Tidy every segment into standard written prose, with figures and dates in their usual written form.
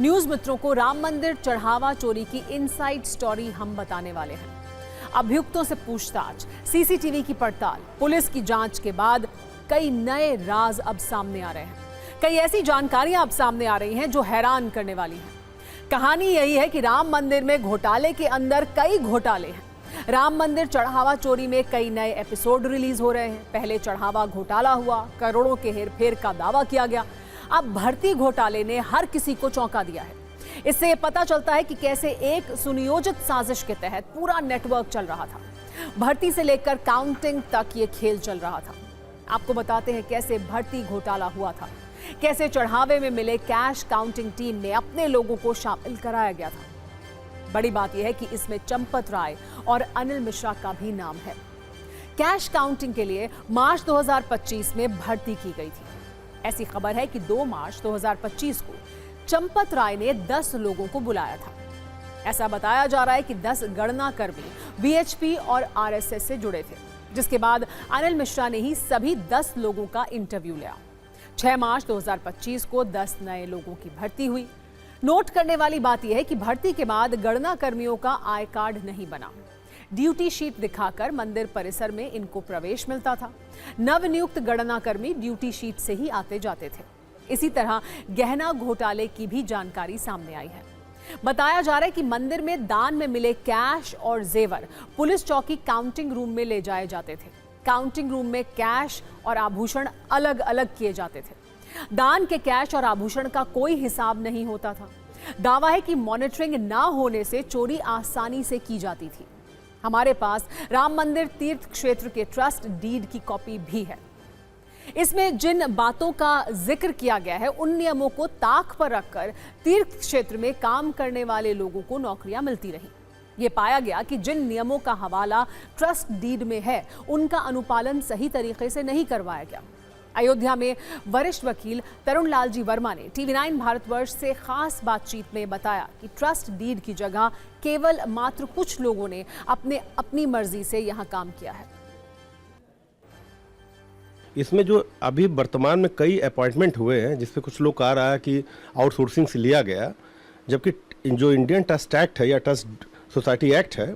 News मित्रों को राम मंदिर चढ़ावा चोरी की इनसाइड स्टोरी हम बताने वाले हैं। अभियुक्तों से पूछताछ, सीसीटीवी की पड़ताल, पुलिस की जांच के बाद कई नए राज अब सामने आ रहे हैं। कई ऐसी जानकारियां अब सामने आ रही हैं जो हैरान करने वाली हैं। कहानी यही है कि राम मंदिर में घोटाले के अंदर कई घोटाले हैं। राम मंदिर चढ़ावा चोरी में कई नए एपिसोड रिलीज हो रहे हैं। पहले चढ़ावा घोटाला हुआ, करोड़ों के हेरफेर का दावा किया गया। अब भर्ती घोटाले ने हर किसी को चौंका दिया है। इससे पता चलता है कि कैसे एक सुनियोजित साजिश के तहत पूरा नेटवर्क चल रहा था। भर्ती से लेकर काउंटिंग तक ये खेल चल रहा था। आपको बताते हैं कैसे भर्ती घोटाला हुआ था, कैसे चढ़ावे में मिले कैश काउंटिंग टीम में अपने लोगों को शामिल कराया गया था। बड़ी बात यह है कि इसमें चंपत राय और अनिल मिश्रा का भी नाम है। कैश काउंटिंग के लिए मार्च 2025 में भर्ती की गई थी। ऐसी खबर है कि 2 मार्च 2025 को चंपत राय ने 10 लोगों को बुलाया था। ऐसा बताया जा रहा है कि 10 गणना कर्मी बीएचपी और आरएसएस से जुड़े थे, जिसके बाद अनिल मिश्रा ने ही सभी 10 लोगों का इंटरव्यू लिया। 6 मार्च 2025 को 10 नए लोगों की भर्ती हुई। नोट करने वाली बात यह है कि भर्ती के बाद गणना कर्मियों का आई कार्ड नहीं बना। ड्यूटी शीट दिखाकर मंदिर परिसर में इनको प्रवेश मिलता था। नवनियुक्त गणना कर्मी ड्यूटी शीट से ही आते जाते थे। इसी तरह गहना घोटाले की भी जानकारी सामने आई है। बताया जा रहा है कि मंदिर में दान में मिले कैश और जेवर पुलिस चौकी काउंटिंग रूम में ले जाए जाते थे। काउंटिंग रूम में कैश और आभूषण अलग अलग किए जाते थे। दान के कैश और आभूषण का कोई हिसाब नहीं होता था। दावा है कि मॉनिटरिंग ना होने से चोरी आसानी से की जाती थी। हमारे पास राम मंदिर तीर्थ क्षेत्र के ट्रस्ट डीड की कॉपी भी है। इसमें जिन बातों का जिक्र किया गया है, उन नियमों को ताक पर रखकर तीर्थ क्षेत्र में काम करने वाले लोगों को नौकरियां मिलती रहीं। ये पाया गया कि जिन नियमों का हवाला ट्रस्ट डीड में है, उनका अनुपालन सही तरीके से नहीं करवाया गया। अयोध्या में वरिष्ठ वकील तरुण लालजी वर्मा ने टीवी9 भारतवर्ष से खास बातचीत में बताया कि ट्रस्ट डीड की जगह केवल मात्र कुछ लोगों ने अपनी मर्जी से यहां काम किया है। इसमें जो अभी वर्तमान में कई अपॉइंटमेंट हुए हैं, जिसपे कुछ लोग कह रहा है कि आउटसोर्सिंग से लिया गया, जबकि जो इंडियन ट्रस्ट एक्ट है या ट्रस्ट सोसाइटी एक्ट है,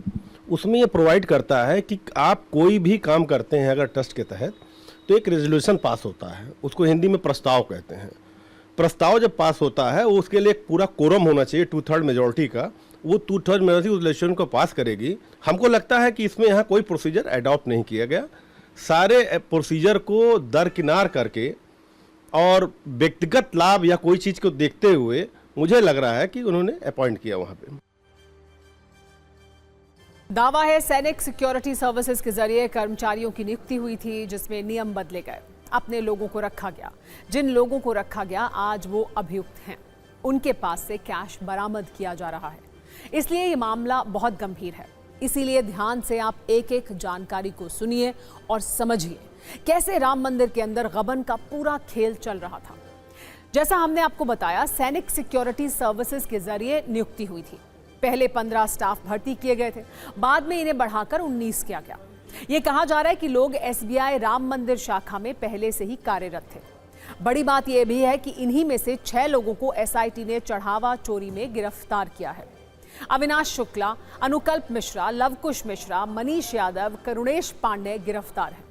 उसमें ये प्रोवाइड करता है कि आप कोई भी काम करते हैं अगर ट्रस्ट के तहत, तो एक रेजोल्यूशन पास होता है। उसको हिंदी में प्रस्ताव कहते हैं। प्रस्ताव जब पास होता है, वो उसके लिए एक पूरा कोरम होना चाहिए 2/3 मेजोरिटी का। वो 2/3 मेजोरिटी उस रेजोल्यूशन को पास करेगी। हमको लगता है कि इसमें यहाँ कोई प्रोसीजर अडॉप्ट नहीं किया गया। सारे प्रोसीजर को दरकिनार करके और व्यक्तिगत लाभ या कोई चीज़ को देखते हुए मुझे लग रहा है कि उन्होंने अपॉइंट किया वहाँ पे। दावा है सैनिक सिक्योरिटी सर्विसेज के जरिए कर्मचारियों की नियुक्ति हुई थी, जिसमें नियम बदले गए, अपने लोगों को रखा गया। जिन लोगों को रखा गया आज वो अभियुक्त हैं। उनके पास से कैश बरामद किया जा रहा है। इसलिए ये मामला बहुत गंभीर है। इसीलिए ध्यान से आप एक एक जानकारी को सुनिए और समझिए कैसे राम मंदिर के अंदर गबन का पूरा खेल चल रहा था। जैसा हमने आपको बताया, सैनिक सिक्योरिटी सर्विसेज के जरिए नियुक्ति हुई थी। पहले 15 स्टाफ भर्ती किए गए थे, बाद में इन्हें बढ़ाकर 19 किया गया। यह कहा जा रहा है कि लोग एसबीआई राम मंदिर शाखा में पहले से ही कार्यरत थे। बड़ी बात यह भी है कि इन्हीं में से 6 लोगों को एसआईटी ने चढ़ावा चोरी में गिरफ्तार किया है। अविनाश शुक्ला, अनुकल्प मिश्रा, लवकुश मिश्रा, मनीष यादव, करुणेश पांडे गिरफ्तार हैं।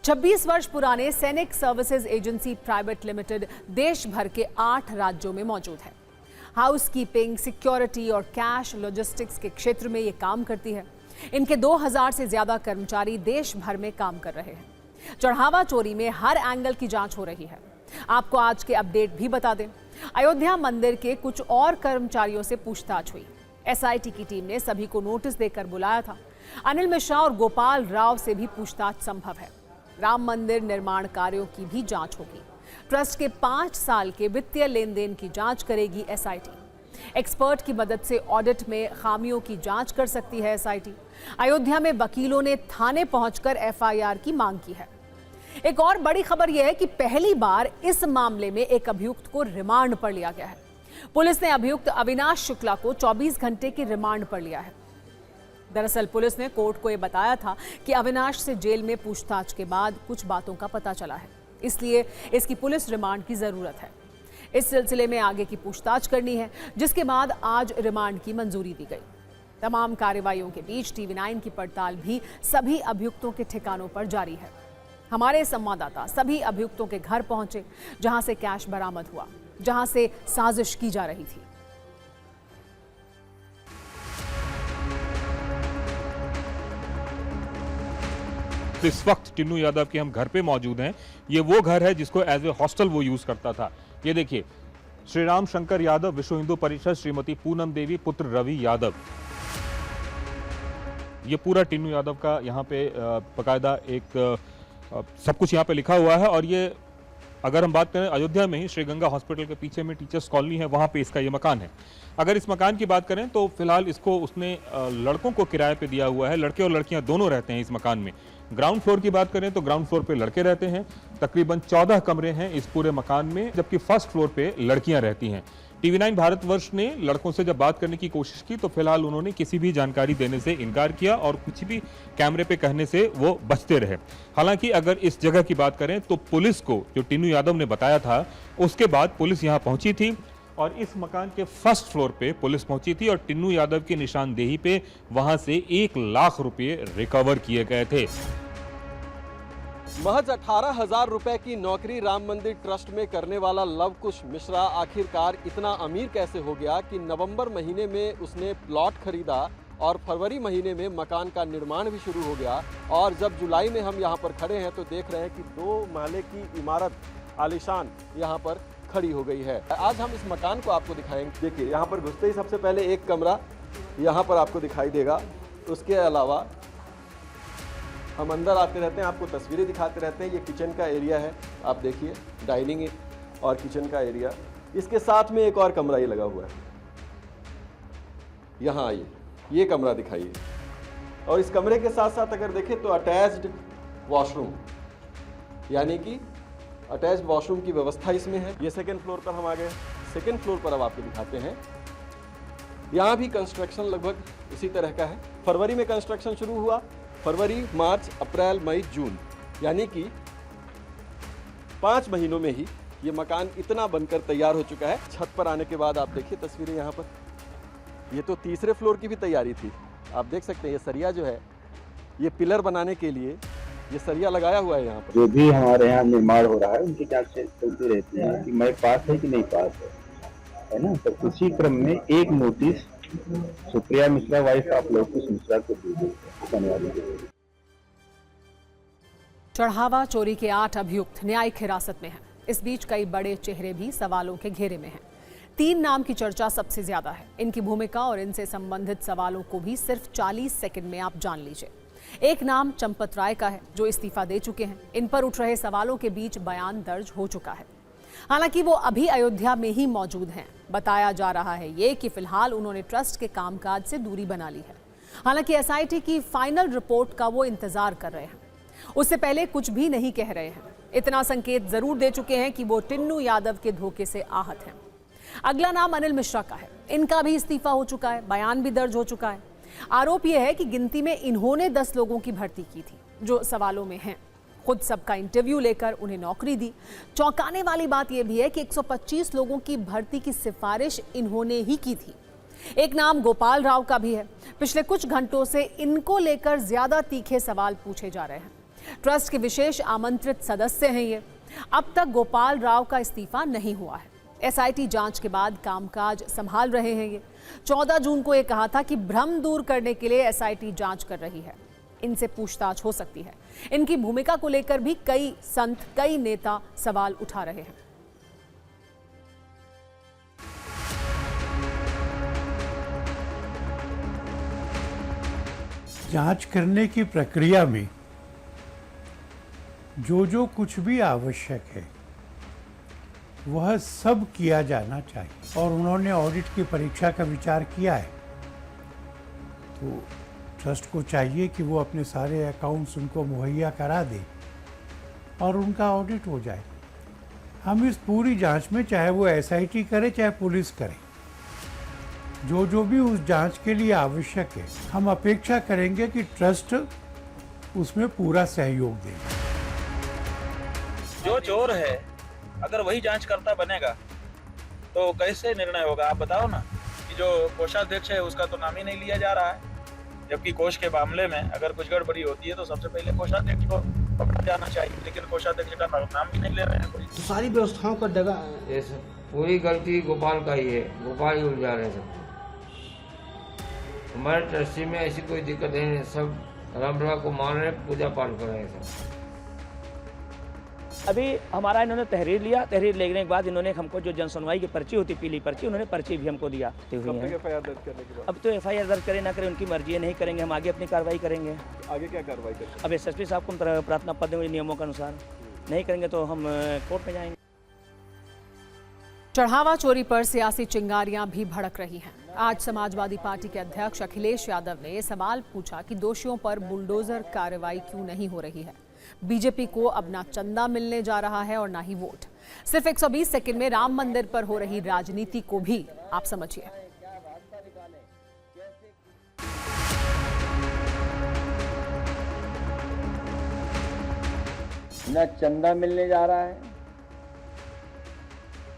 26 वर्ष पुराने सैनिक सर्विसेज एजेंसी प्राइवेट लिमिटेड देश भर के 8 राज्यों में मौजूद है। हाउसकीपिंग, सिक्योरिटी और कैश लॉजिस्टिक्स के क्षेत्र में ये काम करती है। इनके 2000 से ज्यादा कर्मचारी देश भर में काम कर रहे हैं। चढ़ावा चोरी में हर एंगल की जांच हो रही है। आपको आज के अपडेट भी बता दें, अयोध्या मंदिर के कुछ और कर्मचारियों से पूछताछ हुई। एसआईटी की टीम ने सभी को नोटिस देकर बुलाया था। अनिल मिश्रा और गोपाल राव से भी पूछताछ संभव है। राम मंदिर निर्माण कार्यों की भी जांच होगी। ट्रस्ट के 5 साल के वित्तीय लेन देन की जांच करेगी एसआईटी। एक्सपर्ट की मदद से ऑडिट में खामियों की जांच कर सकती है एसआईटी। अयोध्या में वकीलों ने थाने पहुंचकर एफआईआर की मांग की है। एक और बड़ी खबर यह है कि पहली बार इस मामले में एक अभियुक्त को रिमांड पर लिया गया है। पुलिस ने अभियुक्त अविनाश शुक्ला को 24 घंटे की रिमांड पर लिया है। दरअसल पुलिस ने कोर्ट को यह बताया था कि अविनाश से जेल में पूछताछ के बाद कुछ बातों का पता चला है, इसलिए इसकी पुलिस रिमांड की जरूरत है। इस सिलसिले में आगे की पूछताछ करनी है, जिसके बाद आज रिमांड की मंजूरी दी गई। तमाम कार्रवाइयों के बीच टीवी9 की पड़ताल भी सभी अभियुक्तों के ठिकानों पर जारी है। हमारे संवाददाता सभी अभियुक्तों के घर पहुंचे, जहां से कैश बरामद हुआ, जहां से साजिश की जा रही थी। इस वक्त टिन्नू यादव के हम घर पे मौजूद हैं। ये वो घर है जिसको एज ए हॉस्टल वो यूज करता था। ये देखिए, श्री राम शंकर यादव, विश्व हिंदू परिषद, श्रीमती पूनम देवी, पुत्र रवि यादव। ये पूरा टिन्नू यादव का यहाँ पे बकायदा एक सब कुछ यहाँ पे लिखा हुआ है। और ये अगर हम बात करें अयोध्या में ही श्री गंगा हॉस्पिटल के पीछे में टीचर्स कॉलोनी है, वहाँ पे इसका ये मकान है। अगर इस मकान की बात करें तो फिलहाल इसको उसने लड़कों को किराए पे दिया हुआ है। लड़के और लड़कियां दोनों रहते हैं इस मकान में। ग्राउंड फ्लोर की बात करें तो ग्राउंड फ्लोर पे लड़के रहते हैं। तकरीबन 14 कमरे हैं इस पूरे मकान में, जबकि फर्स्ट फ्लोर पे लड़कियां रहती हैं। टीवी9 भारतवर्ष ने लड़कों से जब बात करने की कोशिश की तो फिलहाल उन्होंने किसी भी जानकारी देने से इनकार किया और कुछ भी कैमरे पे कहने से वो बचते रहे। हालांकि अगर इस जगह की बात करें तो पुलिस को जो टिन्नू यादव ने बताया था, उसके बाद पुलिस यहाँ पहुंची थी और इस मकान के फर्स्ट फ्लोर पे पुलिस पहुंची थी और टिन्नू यादव की निशानदेही पे वहां से 1 लाख रुपए रिकवर किए गए थे। महज 18,000 रुपए की नौकरी राम मंदिर ट्रस्ट में करने वाला लव कुश मिश्रा आखिरकार इतना अमीर कैसे हो गया कि नवंबर महीने में उसने प्लॉट खरीदा और फरवरी महीने में मकान का निर्माण भी शुरू हो गया। और जब जुलाई में हम यहाँ पर खड़े हैं तो देख रहे हैं कि 2 महले की इमारत आलीशान यहाँ पर खड़ी हो गई है। आज हम इस मकान को आपको दिखाएंगे। देखिए, यहाँ पर घुसते ही सबसे पहले एक कमरा यहाँ पर आपको दिखाई देगा। उसके अलावा हम अंदर आते रहते हैं, आपको तस्वीरें दिखाते रहते हैं। ये किचन का एरिया है, आप देखिए, डाइनिंग और किचन का एरिया। इसके साथ में एक और कमरा ये लगा हुआ है। यहाँ आइए, ये कमरा दिखाइए। और इस कमरे के साथ साथ अगर देखें तो अटैच्ड वॉशरूम, यानी कि अटैच्ड वॉशरूम की व्यवस्था इसमें है। ये सेकेंड फ्लोर पर हम आ गए। सेकेंड फ्लोर पर अब आपको दिखाते हैं। यहाँ भी कंस्ट्रक्शन लगभग इसी तरह का है। फरवरी में कंस्ट्रक्शन शुरू हुआ। फरवरी, मार्च, अप्रैल, मई, जून, यानी कि 5 महीनों में ही ये मकान इतना बनकर तैयार हो चुका है। छत पर आने के बाद आप देखिए तस्वीरें यहाँ पर, ये तो तीसरे फ्लोर की भी तैयारी थी। आप देख सकते हैं ये सरिया जो है, ये पिलर बनाने के लिए ये सरिया लगाया हुआ है यहाँ पर। जो भी हमारे यहाँ निर्माण हो रहा है उनकी जांच चलती रहती है कि मैं पास है कि नहीं पास है ना। तो उसी क्रम में एक notice Supriya Mishra wife of Lav Kush Mishra को दी गई। चढ़ावा चोरी के 8 अभियुक्त न्यायिक हिरासत में हैं। इस बीच कई बड़े चेहरे भी सवालों के घेरे में हैं। 3 नाम की चर्चा सबसे ज्यादा है। इनकी भूमिका और इनसे संबंधित सवालों को भी सिर्फ 40 सेकंड में आप जान लीजिए। एक नाम चंपत राय का है, जो इस्तीफा दे चुके हैं। इन पर उठ रहे सवालों के बीच बयान दर्ज हो चुका है। हालांकि वो अभी अयोध्या में ही मौजूद हैं। बताया जा रहा है ये कि फिलहाल उन्होंने ट्रस्ट के कामकाज से दूरी बना ली है। हालांकि एसआईटी की फाइनल रिपोर्ट का वो इंतजार कर रहे हैं। उससे पहले कुछ भी नहीं कह रहे हैं। इतना संकेत जरूर दे चुके हैं कि वो टिन्नू यादव के धोखे से आहत हैं। अगला नाम अनिल मिश्रा का है। इनका भी इस्तीफा हो चुका है, बयान भी दर्ज हो चुका है। आरोप यह है कि गिनती में इन्होंने 10 लोगों की भर्ती की थी जो सवालों में हैं। खुद सबका इंटरव्यू लेकर उन्हें नौकरी दी। चौंकाने वाली बात यह भी है कि 125 लोगों की भर्ती की सिफारिश इन्होंने ही की थी। एक नाम गोपाल राव का भी है। पिछले कुछ घंटों से इनको लेकर ज्यादा तीखे सवाल पूछे जा रहे हैं। ट्रस्ट के विशेष आमंत्रित सदस्य हैं ये। अब तक गोपाल राव का इस्तीफा नहीं हुआ है। एसआईटी जांच के बाद कामकाज संभाल रहे हैं ये। 14 जून को ये कहा था कि भ्रम दूर करने के लिए एसआईटी जांच कर रही है। इनसे पूछताछ हो सकती है। इनकी भूमिका को लेकर भी कई संत, कई नेता सवाल उठा रहे हैं। जांच करने की प्रक्रिया में जो कुछ भी आवश्यक है वह सब किया जाना चाहिए। और उन्होंने ऑडिट की परीक्षा का विचार किया है, तो ट्रस्ट को चाहिए कि वो अपने सारे अकाउंट्स उनको मुहैया करा दे और उनका ऑडिट हो जाए। हम इस पूरी जांच में, चाहे वो एसआईटी करे चाहे पुलिस करे, जो भी उस जांच के लिए आवश्यक है, हम अपेक्षा करेंगे कि ट्रस्ट उसमें पूरा सहयोग दे। जो चोर है अगर वही जांच करता बनेगा तो कैसे निर्णय होगा? आप बताओ ना कि जो कोषाध्यक्ष है उसका तो नाम ही नहीं लिया जा रहा है, जबकि कोष के मामले में अगर कुछ गड़बड़ी होती है तो सबसे पहले कोषाध्यक्ष को पकड़ा जाना चाहिए, लेकिन कोषाध्यक्ष का नाम ही नहीं ले रहे हैं कोई। तो सारी व्यवस्थाओं का दगा पूरी गलती गोपाल का ही है, गोपाल ही उलझा रहे सब। हमारे ट्रस्टी में ऐसी कोई दिक्कत नहीं है, सब रामलला को मान रहे, पूजा पाठ कर रहे हैं सब। अभी हमारा इन्होंने तहरीर लिया, तहरीर लेने के बाद इन्होंने हमको जो जन सुनवाई की पर्ची होती, पीली पर्ची, उन्होंने पर्ची भी हमको दिया। अब तो एफआईआर दर्ज करे ना करे उनकी मर्जी है, नहीं करेंगे हम आगे अपनी कार्रवाई करेंगे। आगे क्या कार्रवाई करेंगे? अब एसएसपी साहब को प्रार्थना पत्र देंगे नियमों के अनुसार, नहीं करेंगे तो हम कोर्ट में जाएंगे। चढ़ावा चोरी पर सियासी चिंगारियां भी भड़क रही हैं। आज समाजवादी पार्टी के अध्यक्ष अखिलेश यादव ने सवाल पूछा कि दोषियों पर बुलडोजर कार्रवाई क्यों नहीं हो रही है। बीजेपी को अब ना चंदा मिलने जा रहा है और ना ही वोट। सिर्फ 120 सेकंड में राम मंदिर पर हो रही राजनीति को भी आप समझिए। न चंदा मिलने जा रहा है,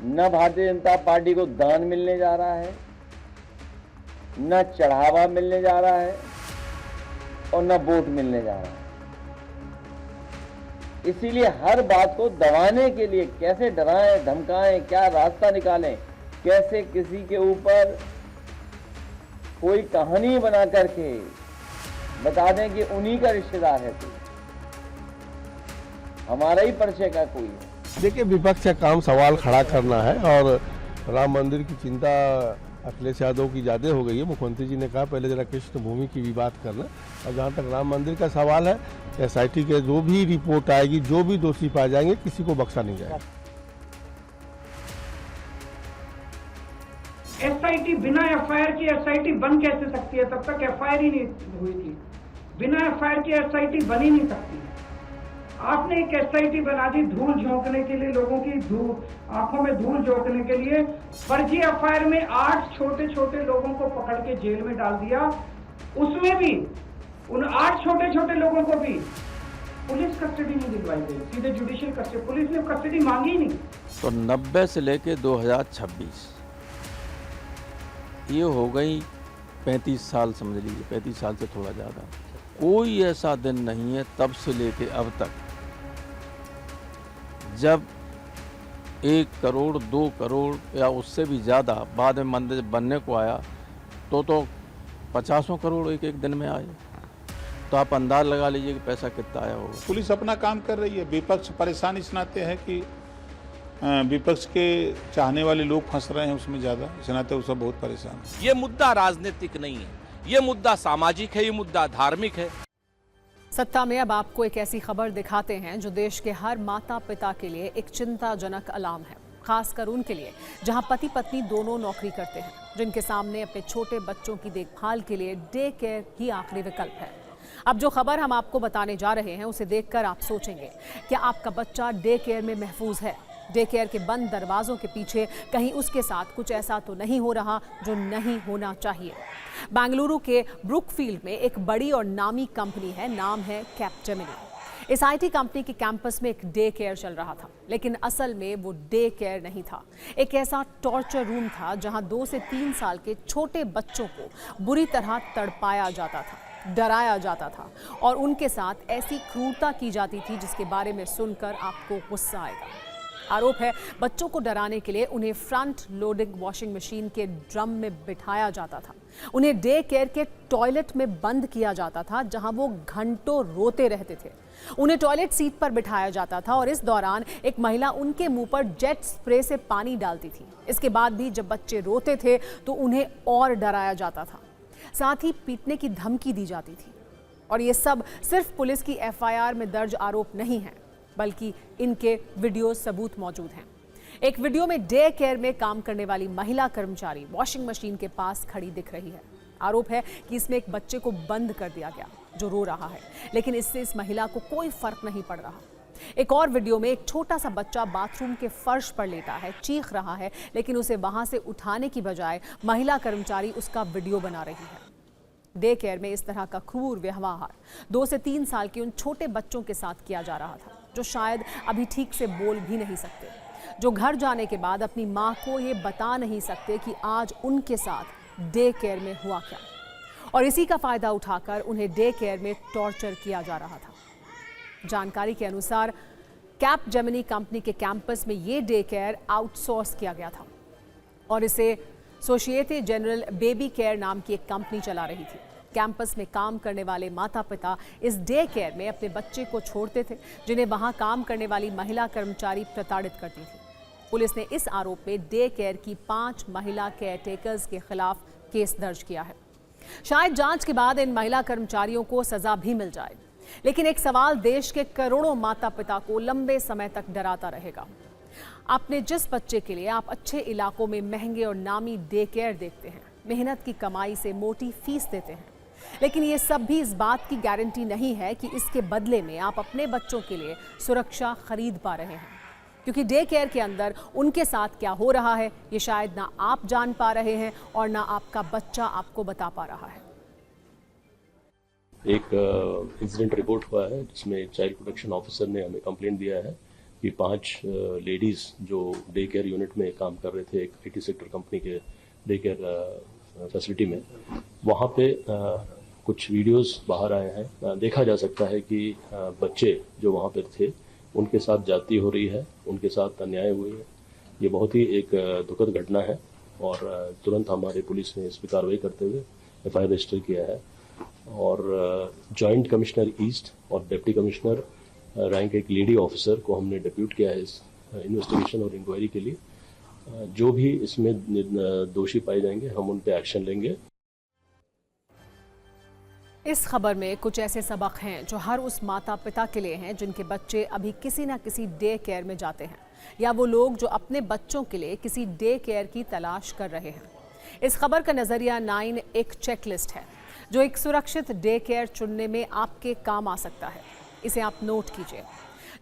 न भारतीय जनता पार्टी को दान मिलने जा रहा है, न चढ़ावा मिलने जा रहा है और न वोट मिलने जा रहा है। इसीलिए हर बात को दबाने के लिए कैसे डराएं, धमकाएं, क्या रास्ता निकालें, कैसे किसी के ऊपर कोई कहानी बना करके बता दें कि उन्हीं का रिश्तेदार है, कोई हमारा ही परिचय का कोई है। देखिए, विपक्ष का काम सवाल खड़ा करना है और राम मंदिर की चिंता अखिलेश यादव की ज़्यादा हो गई है। मुख्यमंत्री जी ने कहा पहले जरा कृष्ण भूमि की भी बात करना, और जहाँ तक राम मंदिर का सवाल है, एसआईटी के जो भी रिपोर्ट आएगी, जो भी दोषी पाए जाएंगे, किसी को बख्शा नहीं जाएगा। एसआईटी बिना एफआईआर की एसआईटी बन कैसे सकती है? तब तक एफआईआर ही नहीं हुई थी। बिना एफआईआर की एसआईटी बन ही नहीं सकती। आपने एक एसआईटी बना दी धूल झोंकने के लिए, लोगों की आंखों में धूल झोंकने के लिए। फर्जी एफआईआर में 8 छोटे छोटे लोगों को पकड़ के जेल में डाल दिया। उसमें भी उन 8 छोटे छोटे लोगों को भी पुलिस कस्टडी नहीं दिलवाई गई, सीधे जुडिशियल कस्टडी, पुलिस ने कस्टडी मांगी ही नहीं। तो 90 से लेके 2026 ये हो गई 35 साल, समझ लीजिए 35 साल से थोड़ा ज़्यादा। कोई ऐसा दिन नहीं है तब से लेके अब तक जब 1 करोड़ 2 करोड़ या उससे भी ज़्यादा बाद में मंदिर बनने को आया तो 50 करोड़ एक दिन में आए। तो आप अंदाज लगा लीजिए कि पैसा कितना आया होगा। पुलिस अपना काम कर रही है, विपक्ष परेशान इस नाते है कि विपक्ष के चाहने वाले लोग फंस रहे हैं उसमें ज़्यादा, इस नाते वो सब बहुत परेशान है। ये मुद्दा राजनीतिक नहीं है, ये मुद्दा सामाजिक है, ये मुद्दा धार्मिक है। सत्ता में अब आपको एक ऐसी खबर दिखाते हैं जो देश के हर माता पिता के लिए एक चिंताजनक अलार्म है, खासकर उनके लिए जहां पति पत्नी दोनों नौकरी करते हैं, जिनके सामने अपने छोटे बच्चों की देखभाल के लिए डे केयर ही आखिरी विकल्प है। अब जो खबर हम आपको बताने जा रहे हैं उसे देखकर आप सोचेंगे कि आपका बच्चा डे केयर में महफूज है। डे केयर के बंद दरवाजों के पीछे कहीं उसके साथ कुछ ऐसा तो नहीं हो रहा जो नहीं होना चाहिए। बेंगलुरु के ब्रुकफील्ड में एक बड़ी और नामी कंपनी है, नाम है कैपजेमिनी। इस आईटी कंपनी के कैंपस में एक डे केयर चल रहा था, लेकिन असल में वो डे केयर नहीं था। एक ऐसा टॉर्चर रूम था जहां 2 से 3 साल के छोटे बच्चों को बुरी तरह तड़पाया जाता था, डराया जाता था और उनके साथ ऐसी क्रूरता की जाती थी जिसके बारे में सुनकर आपको गुस्सा आएगा। आरोप है बच्चों को डराने के लिए उन्हें फ्रंट लोडिंग वॉशिंग मशीन के ड्रम में बिठाया जाता था, उन्हें डे केयर के टॉयलेट में बंद किया जाता था जहां वो घंटों रोते रहते थे, उन्हें टॉयलेट सीट पर बिठाया जाता था और इस दौरान एक महिला उनके मुंह पर जेट स्प्रे से पानी डालती थी। इसके बाद भी जब बच्चे रोते थे तो उन्हें और डराया जाता था, साथ ही पीटने की धमकी दी जाती थी। और ये सब सिर्फ पुलिस की एफआईआर में दर्ज आरोप नहीं है, बल्कि इनके वीडियो सबूत मौजूद हैं। एक वीडियो में डे केयर में काम करने वाली महिला कर्मचारी वॉशिंग मशीन के पास खड़ी दिख रही है। आरोप है कि इसमें एक बच्चे को बंद कर दिया गया जो रो रहा है, लेकिन इससे इस महिला को कोई फर्क नहीं पड़ रहा। एक और वीडियो में एक छोटा सा बच्चा बाथरूम के फर्श पर लेटा है, चीख रहा है, लेकिन उसे वहां से उठाने की बजाय महिला कर्मचारी उसका वीडियो बना रही है। डे केयर में इस तरह का क्रूर व्यवहार 2 से 3 साल के उन छोटे बच्चों के साथ किया जा रहा था जो शायद अभी ठीक से बोल भी नहीं सकते। जो घर जाने के बाद अपनी मां को ये बता नहीं सकते कि आज उनके साथ डे केयर में हुआ क्या, और इसी का फायदा उठाकर उन्हें डे केयर में टॉर्चर किया जा रहा था। जानकारी के अनुसार कैप जेमिनी कंपनी के कैंपस में ये डे केयर आउटसोर्स किया गया था और इसे सोशिएटे जनरल बेबी केयर नाम की एक कंपनी चला रही थी। कैंपस में काम करने वाले माता पिता इस डे केयर में अपने बच्चे को छोड़ते थे, जिन्हें वहां काम करने वाली महिला कर्मचारी प्रताड़ित करती थी। पुलिस ने इस आरोप में डे केयर की 5 महिला केयर टेकर्स के खिलाफ केस दर्ज किया है। शायद जांच के बाद इन महिला कर्मचारियों को सजा भी मिल जाए, लेकिन एक सवाल देश के करोड़ों माता पिता को लंबे समय तक डराता रहेगा। अपने जिस बच्चे के लिए आप अच्छे इलाकों में महंगे और नामी डे केयर देखते हैं, मेहनत की कमाई से मोटी फीस देते हैं, लेकिन ये सब भी इस बात की गारंटी नहीं है कि इसके बदले में आप अपने बच्चों के लिए सुरक्षा खरीद पा रहे हैं, क्योंकि डे केयर के अंदर उनके साथ क्या हो रहा है ये शायद ना आप जान पा रहे हैं और ना आपका बच्चा आपको बता पा रहा है। एक इंसिडेंट रिपोर्ट हुआ है जिसमें चाइल्ड प्रोटेक्शन ऑफिसर ने हमें कंप्लेंट दिया है कि 5 लेडीज़ जो डे केयर यूनिट में काम कर रहे थे, एक IT सेक्टर कंपनी के डे केयर फैसिलिटी में, वहाँ पे कुछ वीडियोस बाहर आए हैं। देखा जा सकता है कि बच्चे जो वहाँ पर थे उनके साथ जाती हो रही है, उनके साथ अन्याय हुई है। ये बहुत ही एक दुखद घटना है और तुरंत हमारे पुलिस ने इस पर कार्रवाई करते हुए FIR रजिस्टर किया है और जॉइंट कमिश्नर ईस्ट और डिप्टी कमिश्नर रैंक एक लेडी ऑफिसर को हमने डिप्यूट किया है इस इन्वेस्टिगेशन और इंक्वायरी के लिए। जो भी इसमें दोषी पाए जाएंगे हम उन पे एक्शन लेंगे। इस खबर में कुछ ऐसे सबक हैं जो हर उस माता पिता के लिए हैं जिनके बच्चे अभी किसी ना किसी डे केयर में जाते हैं, या वो लोग जो अपने बच्चों के लिए किसी डे केयर की तलाश कर रहे हैं। इस खबर का नज़रिया 9 एक चेकलिस्ट है जो एक सुरक्षित डे केयर चुनने में आपके काम आ सकता है। इसे आप नोट कीजिए।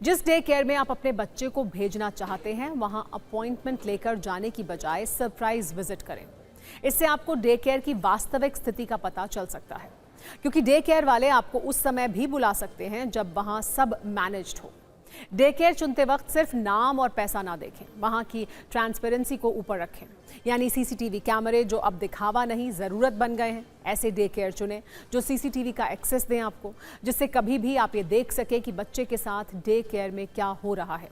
जिस डे केयर में आप अपने बच्चे को भेजना चाहते हैं वहां अपॉइंटमेंट लेकर जाने की बजाय सरप्राइज विजिट करें। इससे आपको डे केयर की वास्तविक स्थिति का पता चल सकता है, क्योंकि डे केयर वाले आपको उस समय भी बुला सकते हैं जब वहां सब मैनेज्ड हो। डे केयर चुनते वक्त सिर्फ नाम और पैसा ना देखें, वहां की ट्रांसपेरेंसी को ऊपर रखें, यानी CCTV कैमरे जो अब दिखावा नहीं ज़रूरत बन गए हैं, ऐसे डे केयर चुनें जो CCTV का एक्सेस दें आपको, जिससे कभी भी आप ये देख सके कि बच्चे के साथ डे केयर में क्या हो रहा है।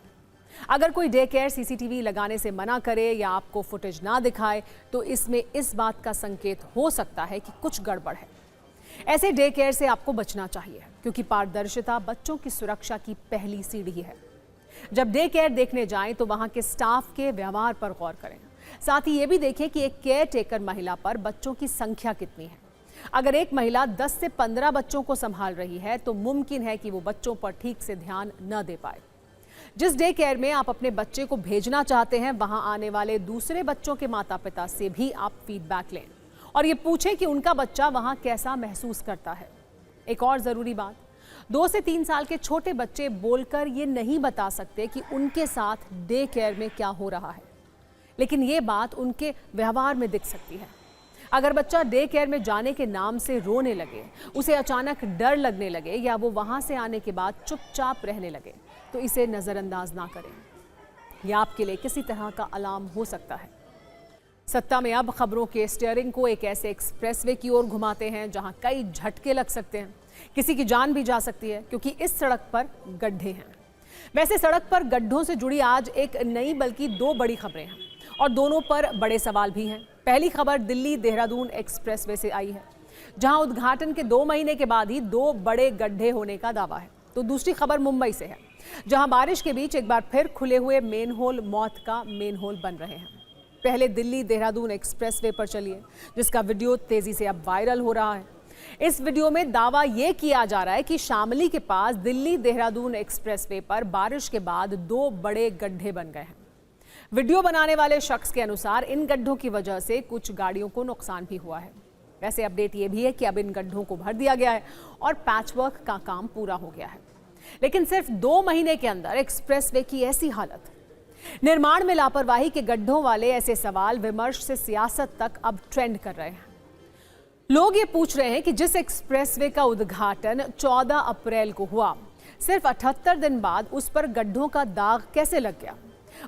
अगर कोई डे केयर CCTV लगाने से मना करे या आपको फुटेज ना दिखाए तो इसमें इस बात का संकेत हो सकता है कि कुछ गड़बड़ है। ऐसे डे केयर से आपको बचना चाहिए, क्योंकि पारदर्शिता बच्चों की सुरक्षा की पहली सीढ़ी है। जब डे केयर देखने जाएं तो वहां के स्टाफ के व्यवहार पर गौर करें। साथ ही ये भी देखें कि एक केयर टेकर महिला पर बच्चों की संख्या कितनी है। अगर एक महिला 10 से 15 बच्चों को संभाल रही है तो मुमकिन है कि वो बच्चों पर ठीक से ध्यान न दे पाए। जिस डे केयर में आप अपने बच्चे को भेजना चाहते हैं वहां आने वाले दूसरे बच्चों के माता पिता से भी आप फीडबैक लें और ये पूछें कि उनका बच्चा वहां कैसा महसूस करता है। एक और ज़रूरी बात, 2 से 3 साल के छोटे बच्चे बोलकर ये नहीं बता सकते कि उनके साथ डे केयर में क्या हो रहा है, लेकिन ये बात उनके व्यवहार में दिख सकती है। अगर बच्चा डे केयर में जाने के नाम से रोने लगे, उसे अचानक डर लगने लगे या वो वहाँ से आने के बाद चुपचाप रहने लगे, तो इसे नज़रअंदाज ना करें। यह आपके लिए किसी तरह का अलार्म हो सकता है। सत्ता में अब खबरों के स्टीयरिंग को एक ऐसे एक्सप्रेसवे की ओर घुमाते हैं जहां कई झटके लग सकते हैं, किसी की जान भी जा सकती है, क्योंकि इस सड़क पर गड्ढे हैं। वैसे सड़क पर गड्ढों से जुड़ी आज एक नई बल्कि 2 बड़ी खबरें हैं और दोनों पर बड़े सवाल भी हैं। पहली खबर दिल्ली देहरादून एक्सप्रेसवे से आई है, जहां उद्घाटन के 2 महीने के बाद ही 2 बड़े गड्ढे होने का दावा है। तो दूसरी खबर मुंबई से है, जहां बारिश के बीच एक बार फिर खुले हुए मेन होल मौत का मेन होल बन रहे हैं। पहले दिल्ली देहरादून एक्सप्रेसवे पर चलिए, जिसका वीडियो तेजी से अब वायरल हो रहा है। इस वीडियो में दावा यह किया जा रहा है कि शामली के पास दिल्ली देहरादून एक्सप्रेसवे पर बारिश के बाद 2 बड़े गड्ढे बन गए हैं। वीडियो बनाने वाले शख्स के अनुसार इन गड्ढों की वजह से कुछ गाड़ियों को नुकसान भी हुआ है। वैसे अपडेट ये भी है कि अब इन गड्ढों को भर दिया गया है और पैचवर्क का काम पूरा हो गया है। लेकिन सिर्फ 2 महीने के अंदर एक्सप्रेसवे की ऐसी हालत, निर्माण में लापरवाही के गड्ढों वाले ऐसे सवाल विमर्श से सियासत तक अब ट्रेंड कर रहे हैं। लोग ये पूछ रहे हैं कि जिस एक्सप्रेसवे का उद्घाटन 14 अप्रैल को हुआ, सिर्फ 78 दिन बाद उस पर गड्ढों का दाग कैसे लग गया?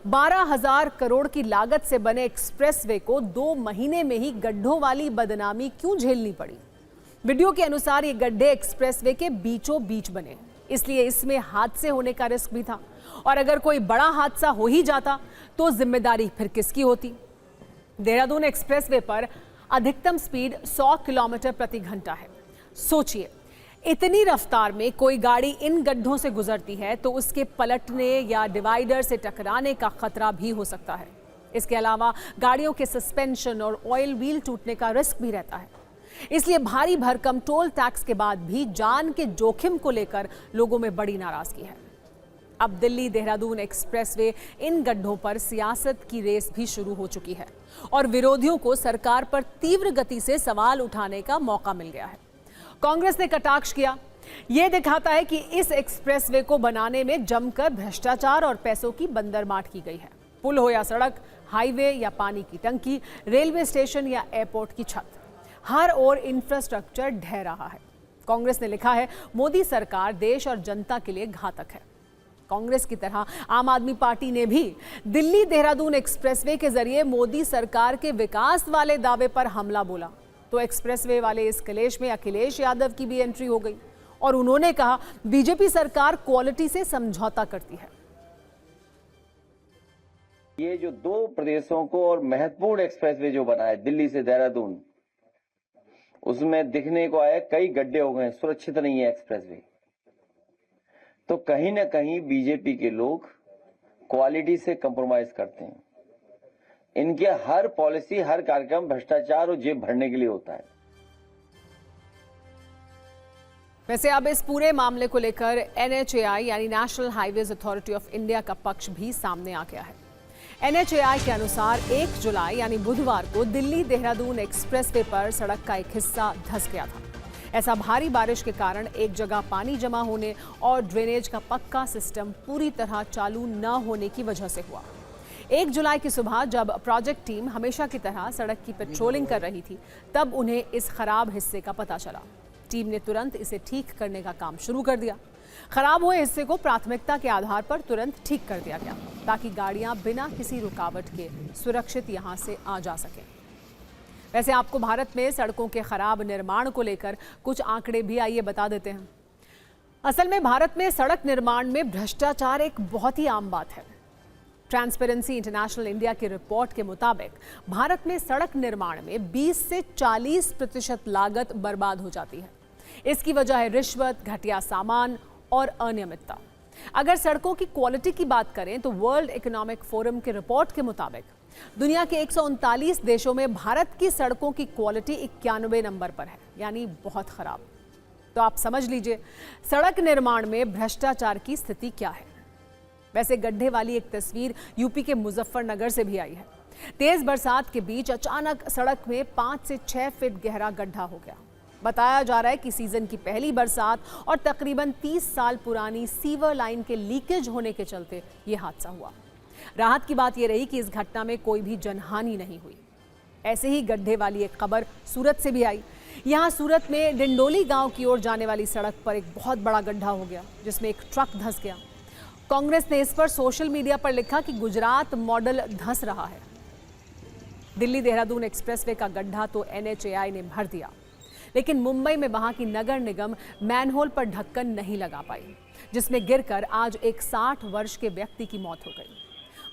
12,000 करोड़ की लागत से बने एक्सप्रेसवे को 2 महीने में ही गड्ढों वाली बदनामी क्यों झेलनी पड़ी? वीडियो के अनुसार ये गड्ढे एक्सप्रेसवे के बीचों बीच बने, इसलिए इसमें हादसे होने का रिस्क भी था। और अगर कोई बड़ा हादसा हो ही जाता तो जिम्मेदारी फिर किसकी होती? देहरादून एक्सप्रेसवे पर अधिकतम स्पीड 100 किलोमीटर प्रति घंटा है। सोचिए, इतनी रफ्तार में कोई गाड़ी इन गड्ढों से गुजरती है तो उसके पलटने या डिवाइडर से टकराने का खतरा भी हो सकता है। इसके अलावा गाड़ियों के सस्पेंशन और ऑयल व्हील टूटने का रिस्क भी रहता है। इसलिए भारी भरकम टोल टैक्स के बाद भी जान के जोखिम को लेकर लोगों में बड़ी नाराजगी है। अब दिल्ली देहरादून एक्सप्रेसवे इन गड्ढों पर सियासत की रेस भी शुरू हो चुकी है और विरोधियों को सरकार पर तीव्र गति से सवाल उठाने का मौका मिल गया है। कांग्रेस ने कटाक्ष किया। यह दिखाता है कि इस एक्सप्रेसवे को बनाने में जमकर भ्रष्टाचार और पैसों की बंदरमाट की गई है। पुल हो या सड़क, हाईवे या पानी की टंकी, रेलवे स्टेशन या एयरपोर्ट की छत, हर ओर इंफ्रास्ट्रक्चर ढह रहा है। कांग्रेस ने लिखा है, मोदी सरकार देश और जनता के लिए घातक है। कांग्रेस की तरह आम आदमी पार्टी ने भी दिल्ली देहरादून एक्सप्रेसवे के जरिए मोदी सरकार के विकास वाले दावे पर हमला बोला तो एक्सप्रेसवे वाले इस कलेश में अखिलेश यादव की भी एंट्री हो गई और उन्होंने कहा, बीजेपी सरकार क्वालिटी से समझौता करती है। ये जो 2 प्रदेशों को और महत्वपूर्ण एक्सप्रेसवे जो बना है दिल्ली से देहरादून, उसमें दिखने को आया कई गड्ढे हो गए, सुरक्षित नहीं है एक्सप्रेसवे। तो कहीं ना कहीं बीजेपी के लोग क्वालिटी से कंप्रोमाइज करते हैं। इनके हर पॉलिसी, हर कार्यक्रम भ्रष्टाचार और जेब भरने के लिए होता है। वैसे अब इस पूरे मामले को लेकर NHAI यानी national highways authority of India का पक्ष भी सामने आ गया है। NHAI के अनुसार 1 जुलाई यानी बुधवार को दिल्ली देहरादून एक्सप्रेसवे पर सड़क का एक हिस्सा धंस गया था। ऐसा भारी बारिश के कारण एक जगह पानी जमा होने और ड्रेनेज का पक्का सिस्टम पूरी तरह चालू न होने की वजह से हुआ। 1 जुलाई की सुबह जब प्रोजेक्ट टीम हमेशा की तरह सड़क की पेट्रोलिंग कर रही थी, तब उन्हें इस खराब हिस्से का पता चला। टीम ने तुरंत इसे ठीक करने का काम शुरू कर दिया। खराब हुए हिस्से को प्राथमिकता के आधार पर तुरंत ठीक कर दिया गया ताकि गाड़ियां बिना किसी रुकावट के सुरक्षित यहां से आ जा सकें। वैसे आपको भारत में सड़कों के खराब निर्माण को लेकर कुछ आंकड़े भी आइए बता देते हैं। असल में भारत में सड़क निर्माण में भ्रष्टाचार एक बहुत ही आम बात है। ट्रांसपेरेंसी इंटरनेशनल इंडिया की रिपोर्ट के मुताबिक भारत में सड़क निर्माण में 20 से 40% लागत बर्बाद हो जाती है। इसकी वजह है रिश्वत, घटिया सामान और अनियमितता। अगर सड़कों की क्वालिटी की बात करें तो वर्ल्ड इकोनॉमिक फोरम की रिपोर्ट के मुताबिक दुनिया के 139 देशों में भारत की सड़कों की क्वालिटी 91 नंबर पर है, यानी बहुत खराब। तो आप समझ लीजिए सड़क निर्माण में भ्रष्टाचार की स्थिति क्या है। वैसे गड्ढे वाली एक तस्वीर यूपी के मुजफ्फरनगर से भी आई है। तेज बरसात के बीच अचानक सड़क में 5 से 6 फीट गहरा गड्ढा हो गया। बताया जा रहा है कि सीजन की पहली बरसात और तकरीबन 30 साल पुरानी सीवर लाइन के लीकेज होने के चलते यह हादसा हुआ। राहत की बात यह रही कि इस घटना में कोई भी जनहानि नहीं हुई। ऐसे ही गड्ढे वाली एक खबर सूरत से भी आई। यहाँ सूरत में डिंडोली गांव की ओर जाने वाली सड़क पर एक बहुत बड़ा गड्ढा हो गया जिसमें एक ट्रक धंस गया। कांग्रेस ने इस पर सोशल मीडिया पर लिखा कि गुजरात मॉडल धंस रहा है। दिल्ली देहरादून एक्सप्रेसवे का गड्ढा तो NHAI ने भर दिया, लेकिन मुंबई में वहां की नगर निगम मैनहोल पर ढक्कन नहीं लगा पाई, जिसमें गिरकर आज एक 60 वर्ष के व्यक्ति की मौत हो गई।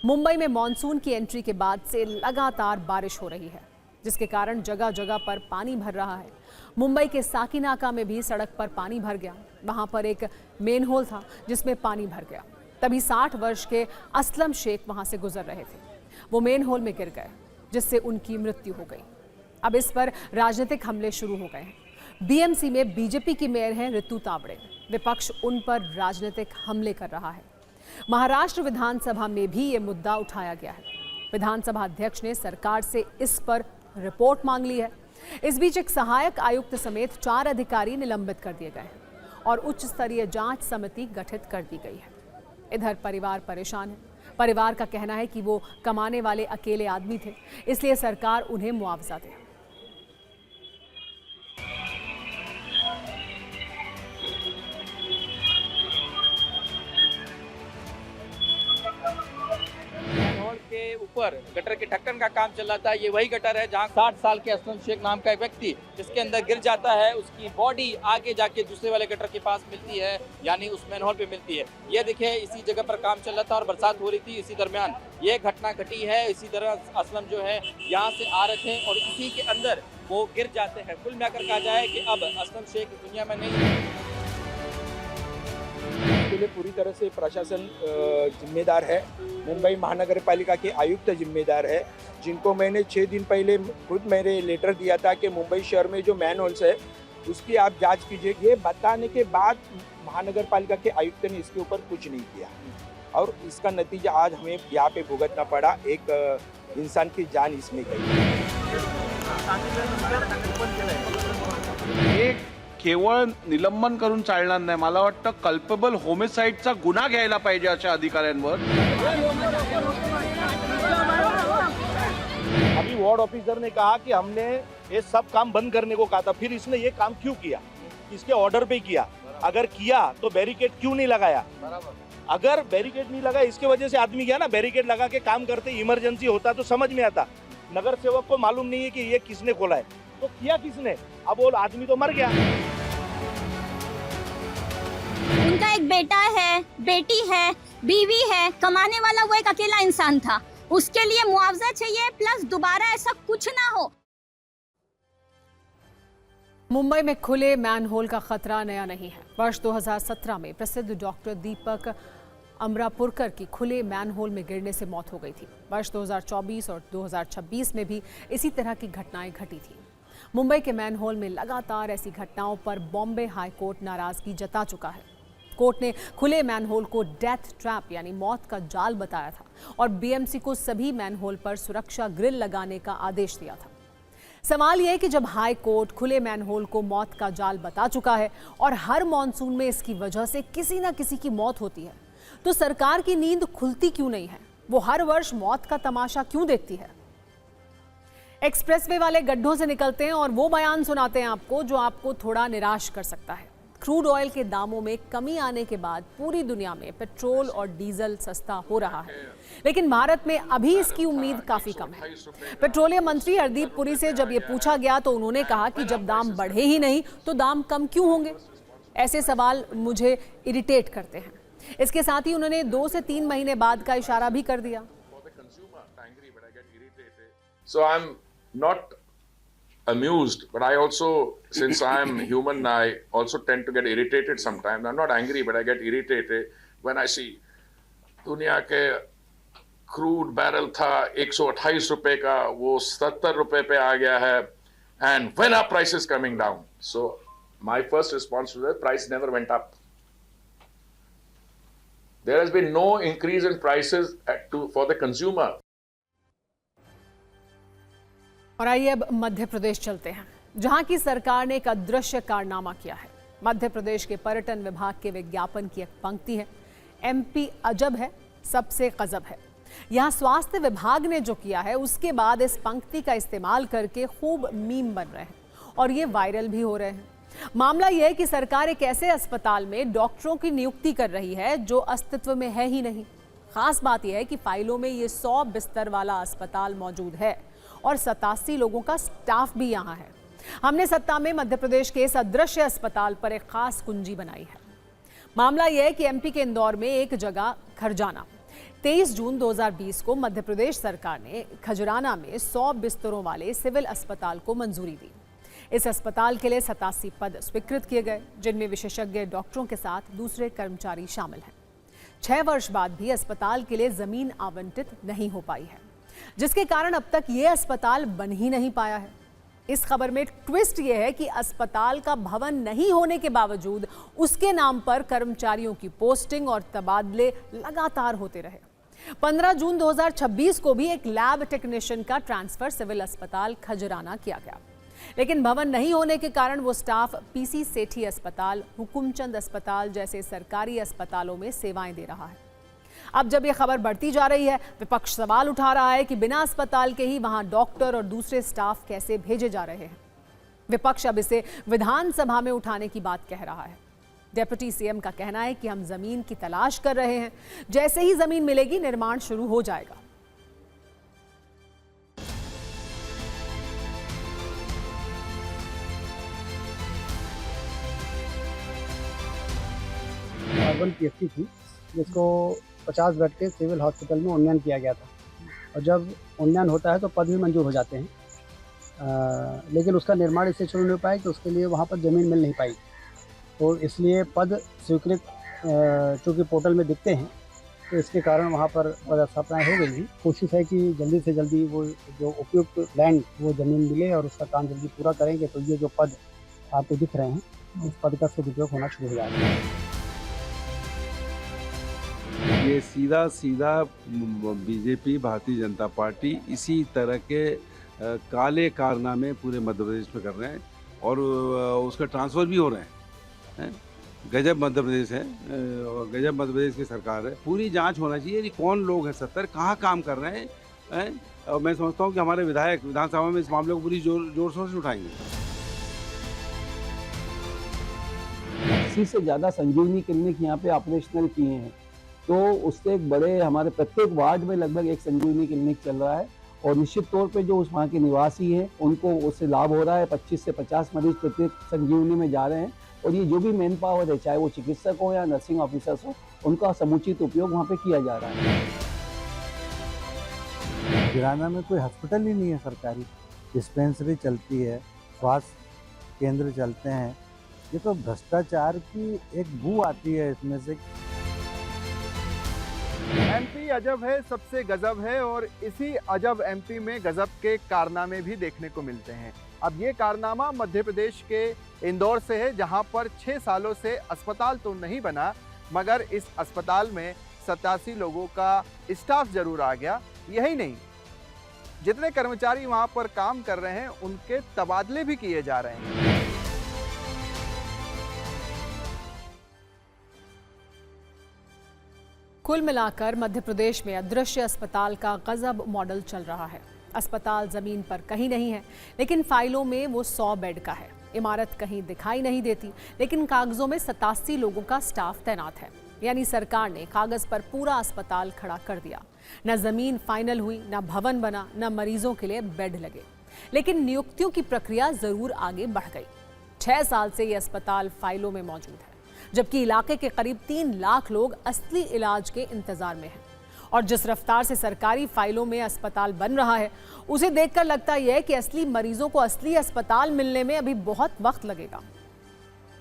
मुंबई में मॉनसून की एंट्री के बाद से लगातार बारिश हो रही है, जिसके कारण जगह जगह पर पानी भर रहा है। मुंबई के साकीनाका में भी सड़क पर पानी भर गया। वहां पर एक मेन होल था जिसमें पानी भर गया। तभी 60 वर्ष के असलम शेख वहां से गुजर रहे थे। वो मेन होल में गिर गए, जिससे उनकी मृत्यु हो गई। अब इस पर राजनीतिक हमले शुरू हो गए हैं। BMC में बीजेपी की मेयर हैं ऋतु तावड़े। विपक्ष उन पर राजनीतिक हमले कर रहा है। महाराष्ट्र विधानसभा में भी ये मुद्दा उठाया गया है। विधानसभा अध्यक्ष ने सरकार से इस पर रिपोर्ट मांग ली है। इस बीच एक सहायक आयुक्त समेत 4 अधिकारी निलंबित कर दिए गए हैं और उच्च स्तरीय जांच समिति गठित कर दी गई है। इधर परिवार परेशान है। परिवार का कहना है कि वो कमाने वाले अकेले आदमी थे, इसलिए सरकार उन्हें मुआवजा दे। के ऊपर गटर के ढक्कन का काम चल रहा था। ये वही गटर है जहाँ 60 साल के असलम शेख नाम का एक व्यक्ति इसके अंदर गिर जाता है, उसकी बॉडी आगे जाके दूसरे वाले गटर के पास मिलती है, यानी उस मैनहोल पे मिलती है। ये देखिए इसी जगह पर काम चल रहा था और बरसात हो रही थी, इसी दरमियान ये घटना घटी है। इसी तरह असलम जो है यहाँ से आ रहे थे और इसी के अंदर वो गिर जाते हैं। कुल मिलाकर कहा जाए कि अब असलम शेख दुनिया में नहीं है। इसके लिए पूरी तरह से प्रशासन जिम्मेदार है। मुंबई महानगर पालिका के आयुक्त जिम्मेदार है, जिनको मैंने 6 दिन पहले खुद मैंने लेटर दिया था कि मुंबई शहर में जो मैन होल्स है उसकी आप जांच कीजिए। ये बताने के बाद महानगर पालिका के आयुक्त ने इसके ऊपर कुछ नहीं किया और इसका नतीजा आज हमें यहाँ पे भुगतना पड़ा। एक इंसान की जान इसमें गई। एक केवळ निलंबन करून चालणार नाही, मला वाटतं कल्पेबल होमिसाइडचा गुन्हा घ्यायला पाहिजे अशा अधिकाऱ्यांवर। अभी वार्ड ऑफिसर ने कहा कि हमने ये सब काम बंद करने को कहा था, फिर इसने ये काम क्यों किया, इसके ऑर्डर पे किया। अगर किया तो बैरिकेड क्यों नहीं लगाया? अगर बैरिकेड नहीं लगा इसके वजह से आदमी गया ना, बैरिकेड लगा के काम करते इमरजेंसी होता तो समझ में आता। नगर सेवक को मालूम नहीं है कि ये किसने खोला है, तो किया किसने? अब वो आदमी तो मर गया। उनका एक बेटा है, बेटी है, बीवी है, कमाने वाला वो एक अकेला इंसान था। उसके लिए मुआवजा चाहिए, प्लस दोबारा ऐसा कुछ ना हो। मुंबई में खुले मैनहोल का खतरा नया नहीं है। वर्ष 2017 में प्रसिद्ध डॉक्टर दीपक अमरापुरकर की खुले मैनहोल में गिरने से मौत हो गई थी। वर्ष 2024 और 2026 में भी इसी तरह की घटनाएं घटी थी। मुंबई के मैनहोल में लगातार ऐसी घटनाओं पर बॉम्बे हाई कोर्ट नाराजगी जता चुका है। कोर्ट ने खुले मैनहोल को डेथ ट्रैप यानी मौत का जाल बताया था और बीएमसी को सभी मैनहोल पर सुरक्षा ग्रिल लगाने का आदेश दिया था। सवाल यह है कि जब हाई कोर्ट खुले मैनहोल को मौत का जाल बता चुका है और हर मॉनसून में इसकी वजह से किसी न किसी की मौत होती है, तो सरकार की नींद खुलती क्यों नहीं है? वो हर वर्ष मौत का तमाशा क्यों देखती है? एक्सप्रेसवे वाले गड्ढों से निकलते हैं और वो बयान सुनाते हैं आपको जो आपको थोड़ा निराश कर सकता है। क्रूड ऑयल के दामों में कमी आने के बाद पूरी दुनिया में पेट्रोल और डीजल सस्ता हो रहा है, लेकिन भारत में अभी इसकी उम्मीद काफी कम है। पेट्रोलियम मंत्री हरदीप पुरी से जब ये पूछा गया तो उन्होंने कहा कि जब दाम बढ़े ही नहीं तो दाम कम क्यों होंगे? ऐसे सवाल मुझे इरिटेट करते हैं। इसके साथ ही उन्होंने 2 से 3 महीने बाद का इशारा भी कर दिया। So I'm not amused, but I also, since I am human, I also tend to get irritated sometimes. I'm not angry, but I get irritated when I see दुनिया के क्रूड बैरल था 128 रुपए का, वो 70 रुपए पे आ गया है, and when are prices coming down? So my first response to that, price never went up. There has been no increase in prices for the consumer. और आइए अब मध्य प्रदेश चलते हैं, जहां की सरकार ने एक अदृश्य कारनामा किया है। मध्य प्रदेश के पर्यटन विभाग के विज्ञापन की एक पंक्ति है, एमपी अजब है, सबसे गजब है। यहां स्वास्थ्य विभाग ने जो किया है उसके बाद इस पंक्ति का इस्तेमाल करके खूब मीम बन रहे हैं और ये वायरल भी हो रहे हैं। मामला यह है कि सरकार एक ऐसे अस्पताल में डॉक्टरों की नियुक्ति कर रही है जो अस्तित्व में है ही नहीं। खास बात यह है कि फाइलों में ये 100 बिस्तर वाला अस्पताल मौजूद है और 87 लोगों का स्टाफ भी यहाँ है। हमने सत्ता में मध्य प्रदेश के इस अदृश्य अस्पताल पर एक खास कुंजी बनाई है। मामला यह है कि एमपी के इंदौर में एक जगह खरजाना 23 जून 2020 को मध्य प्रदेश सरकार ने खजराना में 100 बिस्तरों वाले सिविल अस्पताल को मंजूरी दी। इस अस्पताल के लिए 87 पद स्वीकृत किए गए, जिनमें विशेषज्ञ डॉक्टरों के साथ दूसरे कर्मचारी शामिल हैं। 6 वर्ष बाद भी अस्पताल के लिए जमीन आवंटित नहीं हो पाई है, जिसके कारण अब तक ये अस्पताल बन ही नहीं पाया है। इस खबर में ट्विस्ट ये है कि अस्पताल का भवन नहीं होने के बावजूद उसके नाम पर कर्मचारियों की पोस्टिंग और तबादले लगातार होते रहे। 15 जून 2026 को भी एक लैब टेक्नीशियन का ट्रांसफर सिविल अस्पताल खजराना किया गया, लेकिन भवन नहीं होने के कारण वो स्टाफ पीसी सेठी अस्पताल, हुकुमचंद अस्पताल जैसे सरकारी अस्पतालों में सेवाएं दे रहा है। अब जब ये खबर बढ़ती जा रही है, विपक्ष सवाल उठा रहा है कि बिना अस्पताल के ही वहां डॉक्टर और दूसरे स्टाफ कैसे भेजे जा रहे हैं। विपक्ष अब इसे विधानसभा में उठाने की बात कह रहा है। डिप्टी सीएम का कहना है कि हम जमीन की तलाश कर रहे हैं, जैसे ही जमीन मिलेगी निर्माण शुरू हो जाएगा। अर्बन PSC थी, जिसको 50 बेड के सिविल हॉस्पिटल में उन्नयन किया गया था। और जब उन्नयन होता है तो पद भी मंजूर हो जाते हैं, लेकिन उसका निर्माण इससे शुरू नहीं हो पाया कि उसके लिए वहाँ पर ज़मीन मिल नहीं पाई। तो इसलिए पद स्वीकृत चूँकि पोर्टल में दिखते हैं, तो इसके कारण वहाँ पर पदस्थापनाएँ हो गई थी। कोशिश है कि जल्दी से जल्दी वो जो उपयुक्त लैंड वो ज़मीन मिले और उसका काम जल्दी पूरा करेंगे, तो ये जो पद आपको दिख रहे हैं, इस पद का सदुपयोग होना शुरू हो जाएगा। ये सीधा बीजेपी, भारतीय जनता पार्टी इसी तरह के काले कारनामे पूरे मध्य प्रदेश में कर रहे हैं और उसका ट्रांसफ़र भी हो रहे हैं। गजब मध्य प्रदेश है, गजब मध्य प्रदेश की सरकार है। पूरी जांच होना चाहिए कि कौन लोग हैं 70, कहाँ काम कर रहे हैं। और मैं समझता हूँ कि हमारे विधायक विधानसभा में इस मामले को पूरी जोर शोर से उठाएंगे। 80 से ज़्यादा संजीवनी क्लिनिक यहाँ पे ऑपरेशनल किए हैं, तो उससे एक बड़े हमारे प्रत्येक वार्ड में लगभग एक संजीवनी क्लिनिक चल रहा है और निश्चित तौर पे जो उस वहाँ के निवासी हैं उनको उससे लाभ हो रहा है। 25 से 50 मरीज प्रत्येक संजीवनी में जा रहे हैं और ये जो भी मैन पावर है, चाहे वो चिकित्सक हो या नर्सिंग ऑफिसर्स हो, उनका समुचित उपयोग वहाँ पे किया जा रहा है। गिराना में कोई हॉस्पिटल ही नहीं है सरकारी, डिस्पेंसरी चलती है, स्वास्थ्य केंद्र चलते हैं। ये तो भ्रष्टाचार की एक बू आती है इसमें से। MP अजब है, सबसे गजब है और इसी अजब MP में गजब के कारनामे भी देखने को मिलते हैं। अब ये कारनामा मध्य प्रदेश के इंदौर से है, जहां पर 6 सालों से अस्पताल तो नहीं बना, मगर इस अस्पताल में 87 लोगों का स्टाफ जरूर आ गया। यही नहीं, जितने कर्मचारी वहां पर काम कर रहे हैं उनके तबादले भी किए जा रहे हैं। कुल मिलाकर मध्य प्रदेश में अदृश्य अस्पताल का गजब मॉडल चल रहा है। अस्पताल जमीन पर कहीं नहीं है, लेकिन फाइलों में वो 100 बेड का है। इमारत कहीं दिखाई नहीं देती, लेकिन कागजों में 87 लोगों का स्टाफ तैनात है। यानी सरकार ने कागज पर पूरा अस्पताल खड़ा कर दिया। न जमीन फाइनल हुई, न भवन बना, न मरीजों के लिए बेड लगे, लेकिन नियुक्तियों की प्रक्रिया जरूर आगे बढ़ गई। 6 साल से ये अस्पताल फाइलों में मौजूद है, जबकि इलाके के करीब 3 लाख लोग असली इलाज के इंतजार में हैं। और जिस रफ्तार से सरकारी फाइलों में अस्पताल बन रहा है, उसे देखकर लगता यह है कि असली मरीजों को असली अस्पताल मिलने में अभी बहुत वक्त लगेगा।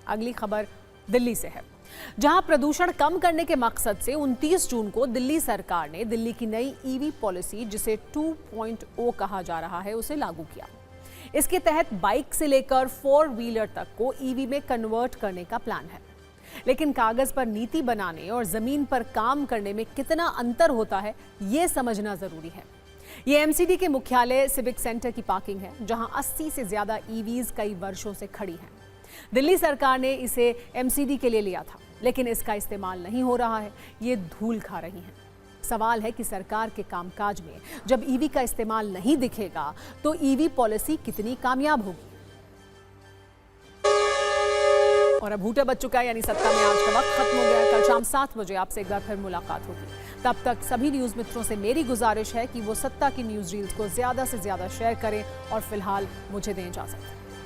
अगली खबर दिल्ली से है, जहां प्रदूषण कम करने के मकसद से 29 जून को दिल्ली सरकार ने दिल्ली की नई EV पॉलिसी, जिसे 2.0 कहा जा रहा है, उसे लागू किया। इसके तहत बाइक से लेकर 4 व्हीलर तक को EV में कन्वर्ट करने का प्लान है। लेकिन कागज पर नीति बनाने और जमीन पर काम करने में कितना अंतर होता है, ये समझना जरूरी है। ये MCD के मुख्यालय सिविक सेंटर की पार्किंग है, जहां 80 से ज्यादा EVs कई वर्षों से खड़ी हैं। दिल्ली सरकार ने इसे MCD के लिए लिया था, लेकिन इसका इस्तेमाल नहीं हो रहा है। ये धूल खा रही हैं। सवाल है कि सरकार के कामकाज में जब EV का इस्तेमाल नहीं दिखेगा, तो EV पॉलिसी कितनी कामयाब होगी। और अब हूटा बज चुका है, यानी सत्ता में आज का वक्त खत्म हो गया है। कल शाम 7 बजे आपसे एक बार फिर मुलाकात होगी। तब तक सभी न्यूज़ मित्रों से मेरी गुजारिश है कि वो सत्ता की न्यूज़ रील्स को ज़्यादा से ज़्यादा शेयर करें और फिलहाल मुझे दें इजाज़त।